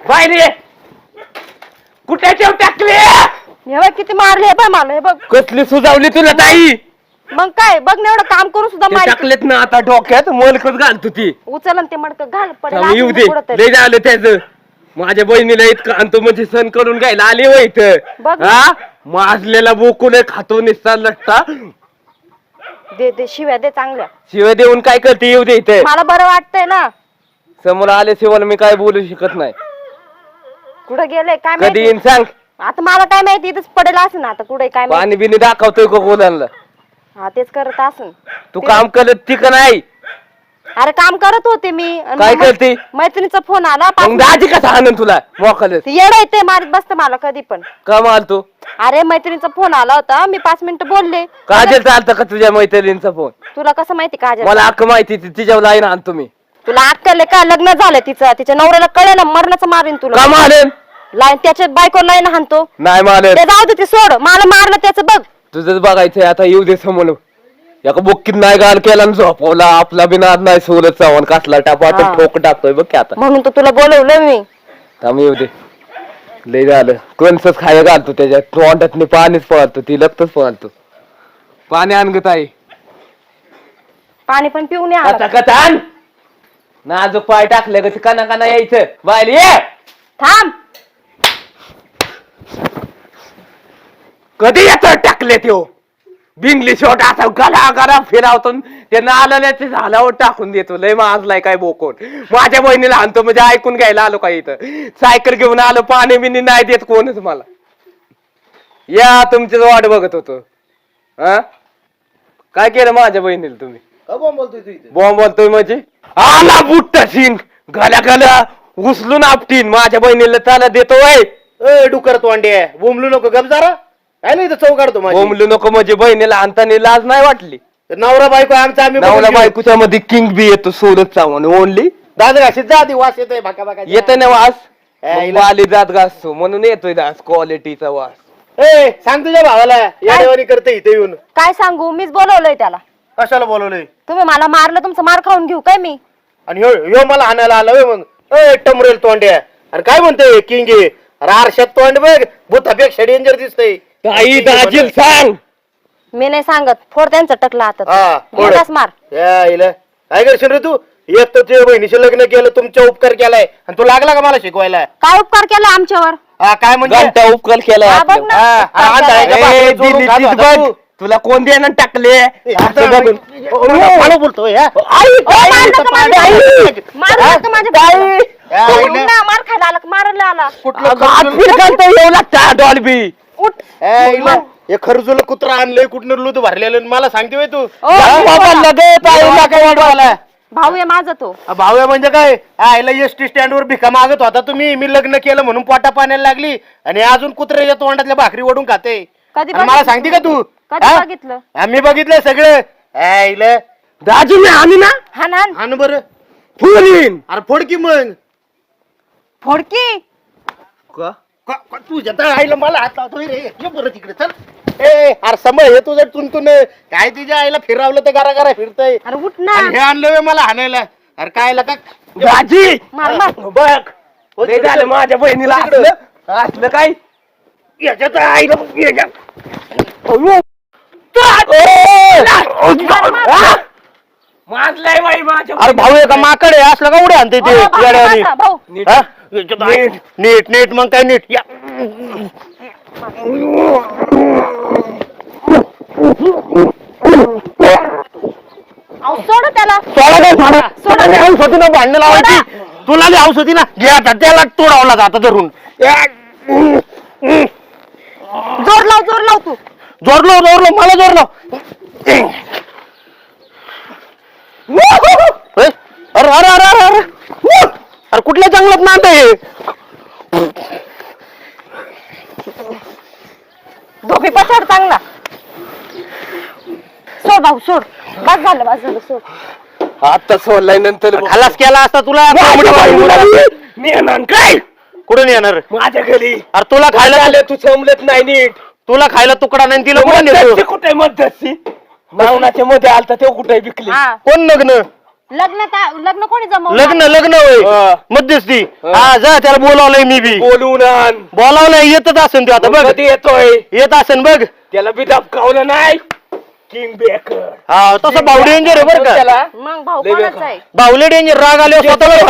बाहेर कुठे ठेव टाकले हे बघ किती मारले हे बघ मला हे बघ कसली सुजावली तुला ताई मग काय बघ ना एवढं काम करून सुद्धा मार टाकलेत ना आता डोक्यात मलकच घालतो ती उचल आणि ते मडकं घाल थांब, येऊ दे पडेल लय झालं त्याच माझ्या बहिणीला इतकं आणतो म्हणजे सण करून घ्यायला आली हो इथं बघ. हा माजलेला बोकून खातो निसता लट्टा दे दे शिव्या दे चांगल्या शिवाय देऊन काय करते येऊ दे इथे मला बरं वाटतंय ना समोर आल्याशिवाय मी काय बोलू शकत नाही कुठं गेले काय कधी माहिती येईन सांग आता मला काय माहिती इथंच पडेल असं ना आता कुठे काय माहिती पाणी बिनी दाखवतोय का गोलांना हा तेच करत असून तू काम करत ती का नाही अरे काम करत होते मी आणि काय मग करते मैत्रिणीचा फोन आला मग दाजी कसा आणून तुला मोकल येड येते मारत बसते मला कधी पण का माल तू अरे मैत्रिणीचा फोन आला होता मी 5 मिनिटं बोलले काजल चालतं का तुझ्या मैत्रिणीचा फोन तुला कसं माहिती काजल मला अख्ख माहिती तिच्यावर लाईन आणतो मी तुला अक्कल का लग्न झालं तिचं तिच्या नवऱ्याला कळे ना मरणाचं मारीन तुला का मारेन लाईन त्याच्या बायको लाईन हाणतो नाही मारेन ते जाऊ दे ते सोड मला मारलं त्याचं बघ तुझंच बघायचंय आता येऊ दे समोर एका बुक्कीत नाही गाल केला आणि झोपवला आपला बिनाद नाही सोलत चावण कसला टापाट हा. ठोक टाकतोय बघ की आता म्हणून तर तुला बोलवलं मी थांब येऊ दे लय झालं कोणसंच खायला घालतो त्याच्यात तोंडात पाणीच पळतो ती लगतच पळतो पाणी आणगत आहे पाणी पण पिऊन या कथा कथा आण नाजूक पाय टाकले का काना काना यायचं बाहेर ये थांब कधी येतो टाकले त्यो बिंगली शॉट असा गला गला फिरावतो ते नाल्याचे झाल्यावर टाकून देतो लय माजलाय काय बोकोन माझ्या बहिणीला आणतो म्हणजे ऐकून घ्यायला आलो काय इथं सायकल घेऊन आलो पाणी बिनी नाही देत कोणच मला या तुमचीच वाट बघत होतो हा काय केलं माझ्या बहिणीला तुम्ही बॉम्ब बोलतोय म्हणजे आला बुट्ट सिंग गल्या गल्या उचलून आपटीन माझ्या बहिणीला त्याला देतो वय डुकर तोंडे बोंबलू नको गप जरा काय नाही चौ काढतो बोंबलू नको म्हणजे बहिणीला आणताना लाज नाही वाटली नवरा बायको आमचा आम्ही नवला बायकोच्या मध्ये किंग बी येतो सोडत चावून ओनली दादा घाशीत जा आधी वास येतोय भाका भाका येत ना वास ए, मग आली जात घासतो म्हणून येतोय दास क्वालिटीचा वास ए सांग तुझ्या भावाला याडेवानी करते इथे येऊन काय सांगू मीच बोलवलंय त्याला कशाला बोलवलंय तुम्ही मला मारलं तुमचं मार खाऊन घेऊ काय मी आणि ह्यो मला हाणायला आला होय मग ए टमरेल तोंड्या अरे काय म्हणतोय किंग अरे आरशात तोंड बघ भूतापेक्षा डेंजर दिसतंय काही दाजील सांग मी नाही सांगत फोड त्यांचं टकला हा, आता फोड. गेलास मार काय करशील रे तू एक तर तुझ्या बहिणीचे लग्न केलं तुमचा उपकार केलाय आणि तू लागला का मला शिकवायला काय उपकार केला आमच्यावर काय म्हणजे घंटा उपकल केलाय हा, बघ आपल्यावर. ना. हा, हा, उपकार हा, केलाय. हा, ए, जोडून दिली खातो तीच आता बघ. तू. तुला कोण देणं टाकले असं बघून. मला बोलतोय हा? आई, ओ, मार नका माझ्या आई, बाईला. मार नका माझ्या बाईला. या, सोडून आईला. ना, मार खायला आला मारायला आला कुठलं अगं, हात फिरकायला येऊ लागता डॉल्बी उठ ए, इला, हे खरजुल कुत्रा आणलंय कुठनं लूत भरलेलं आणि मला सांगते होय तू ओ, भाऊ आहे माझा तो भाऊया म्हणजे काय आईला एसटी स्टँड वर भिका मागत होता तुम्ही मी लग्न केलं म्हणून पोटा पाण्याला लागली आणि अजून कुत्र्याच्या तोंडातल्या भाकरी ओढून खाते कधी आणि मला सांगते का तू कधी हा? बघितलं आम्ही बघितलंय सगळं आईला दाजी मी आणि ना हान हान आण बरं फुलीन अरे फोडकी मग फोडकी तुझ्या तर आईला मला हात लावतोय रे ये बरं तिकडे चल ए अरे समज हे तुझं तुंतून काय तिच्या आईला फिरवलं तर गारा गारा फिरतय अरे उठ ना आणि हे आणलं व्हय मला हाणायला अरे काय का दाजी मार मार बघ लय झालं माझ्या बहिणीला असलं असलं काय याच्यात आईला माजलाय बाई माझ्या अरे भाऊ एका माकड आहे असलं का उड्या आणते ते ओ, भाऊ, येड्यावानी? भाऊ, भाऊ. हा? नीट नीट मग काय नीट या अहो, सोड त्याला औषधीनं भांडण लावायची तुला बी औषधी ना घे आता त्याला तोडावला जाता धरून जोर लाव तू जोरलो मला जोरलो अरे अरे अरे अरे अरे अरे कुठल्या जंगलात नांद आहे धोपी पछाड चांगला सोड भाऊ सोड बस झालं सोड आता सोडलाय नंतर खलास केला असता तुला काय कुठं नाही येणार माझ्या घरी अरे तुला खायला आले तू समजत नाही नीट तुला खायला तुकडा नाही तिला कोण मध्यस्थी नेतो कुठे मध्यस्थी नावनाच्या मध्ये आलता ते कुठे विकली हा कोण लग्न लग्न कोणी जमवलं? लग्न होय मध्यस्थी. हा जा त्याला बोलावलंय मी बी. बोलून आण. बोलावलंय येतच असेल तो आता बघ. कधी येतोय? येत असेल बघ. त्याला बी दबकावलं नाही. किंग बेकर हा तसं भाऊ डेंजर आहे बरं का. त्याला मग भाऊ लय कोणाच बेकार. आहे? बाहुले डेंजर राग आले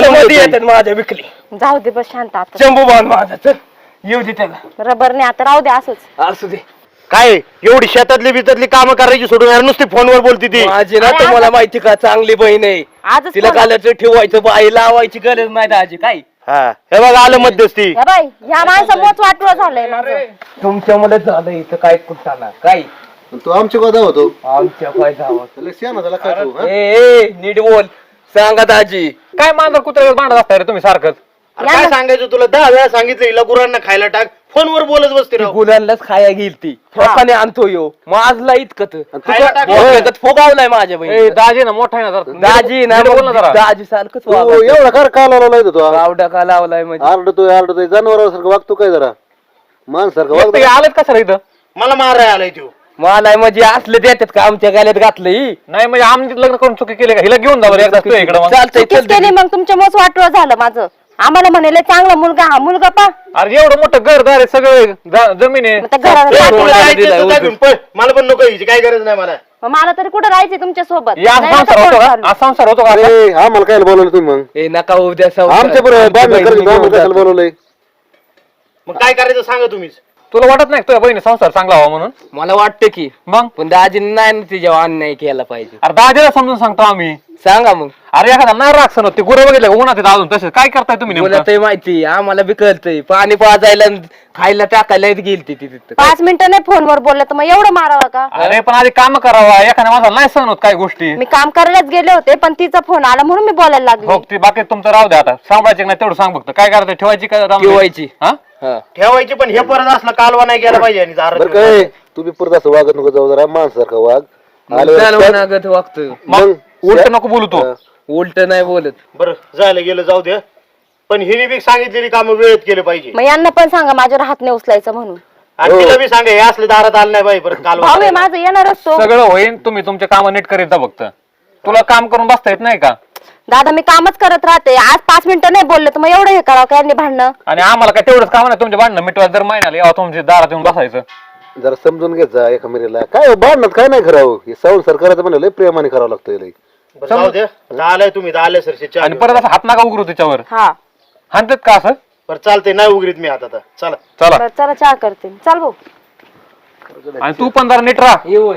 मध्ये येतात माझ्या विकली. जाऊ दे बस शांत आता. चंबू बांध माझा चल येऊ दे त्याला. रबरने आता राहू दे असंच. असू दे. काय एवढी शेतातली बितातली कामं करायची सोडून यार नुसती फोनवर बोलती ती. माझी ना अरे तुम्हाला आता- माहिती का चांगली बहीण आहे. आजच तिला फोन- कालच ठेवायचं बाई लावायची गरज नाही दाजी काय. हा हे बघ आलं मध्यस्थी. हे बाई ह्या माणसं मोच वाटलं झालंय माझं. तुमच्या मला झालं इथं काय कुठताना काय तू आमच्या गोदा होतो आमच्या काय जावं. त्याला शहाणा झाला काय तू, हा? ए नीट बोल. सांगा दाजी. काय मांजर कुत्र्यावर भांडत असताय रे तुम्ही सारखंच. अरे काय सांगायचं तुला 10 वेळा सांगितलं हिला गुरांना खायला टाक. फोनवर बोलत बसते राव. गुलांनाच खाया गेल ती ठोकाने आणतो यो माझला इतकत खायला टाक. फुगावलाय माझ्या ए, बहिणी. दाजी ना मोठा आहे ना जरा. दाजी ना नीट बोल ना जरा. दाजी सारखंच तू एवढा कर का लावलाय तू आवडा का लावलाय म्हणजे आरडतोय जनावरासारखं वागतो काय जरा माणसारखं एकटे वागतो. आलेत का सर इथं? मला मारायला आलाय तू. मला म्हणजे असले देतात का आमच्या गाल्यात घातलंय. नाही म्हणजे आमची लग्न करून चुकी केली का? हिला घेऊन जा बरं एकदा तू इकडं मग. चालतंय चुकीच केली मग तुमच्या मोच वाटलं झालं माझं. आम्हाला म्हणाले चांगला मुलगा हा मुलगा पा. अरे एवढं मोठं घरदार आहे सगळं जमीन आहे. मग त्या घराला तुला टाकलं. जायचं तर जा घेऊन पळ. मला पण नको यायची काय गरज नाही मला. मग मला तरी कुठं राहायचे तुमच्या सोबत? या नाही संसार आता होतो कोण का? चालू? आज संसार होतो का? अरे आम्हाला काय बोलवलं तुम्ही मग ए नका उद्या आमच्या बरोबर बांधणं करायचं आम्हाला कशाला बोलवलंय. मग काय करायचं सांगा तुम्हीच. तुला वाटत नाही का तुझ्या बहिणी संसार चांगला व्हावा म्हणून? मला वाटतं की मग पण दाजीने नाही ना तिच्यावर अन्याय केला पाहिजे. अरे दाजीला समजून सांगतो आम्ही. सांगा मग. अरे एखादा नाही राग सण ते गुरं बघितलं का उन्हात आहेत अजून तसे काय करताय तुम्ही नेमकं? बोलतय माहिती आम्हाला बी कळतंय पाणी पाजायला आणि खायला टाकायला गेलती ती तिथं. 5 मिनिटं नाही फोनवर बोललं तर मग एवढं मारावं का? अरे पण आधी काम करावा एखाद्या माझा नाही सहन होत काय गोष्टी. मी काम करायलाच गेले होते पण तिचा फोन आला म्हणून मी बोलायला लागले. हो ते बाकी तुमचं राहू द्या आता. सांभाळायचे नाही तेवढं सांग फक्त. काय करायचं ठेवायची काय ठेवायची. हा हा. ठेवायची पण हे परत असलं कालवा नाही गेला पाहिजे आणि दारात बरं काय तू बी परत असं वागत नको जाऊ जरा माणसारखं वाग. चालवणागत वागतोय. मग उलट नको बोलू तू. उलट नाही बोलत. बरं जायला गेलं जाऊ दे. पण हिने बी सांगितलेली कामं वेळेत केले पाहिजे. मग यांना पण सांगा माझ्यावर हात नाही उचलायचा म्हणून. आणि तिला बी सांगा हे असले दारात आलं नाही पाहिजे परत कालवा भाऊ आहे करायला. माझं येणारच तो. सगळं होईन तुम्ही तुमचे काम नीट करीत जा फक्त. तुला काम करून बसता येत नाही का? दादा मी कामच करत राहते. आज 5 मिनिटं नाही बोलले तर मग एवढं हे करावं काय भांडणं. आणि आम्हाला काय तेवढंच काम नाही तुमचे भांडणं मिटवायला जर महिन्याला यावं तुमच्या दारात येऊन बसायचं. जरा समजून घेत जा एका मिरीला काय भांडणात काय नाही करावं. हे संसार करायचं म्हणजे लय प्रेमाने करावं लागतं लय. बरं, जाऊ दे आलाय तुम्ही आले सरशी आणि परत असं हात नाका उघडू त्याच्यावर. हा हाणतात का असं? बरं चालते नाही उघडीत मी आता चला. चला बरं, चला चहा करते. चाल भाऊ. आणि तू पण जरा नीट राहा. येऊ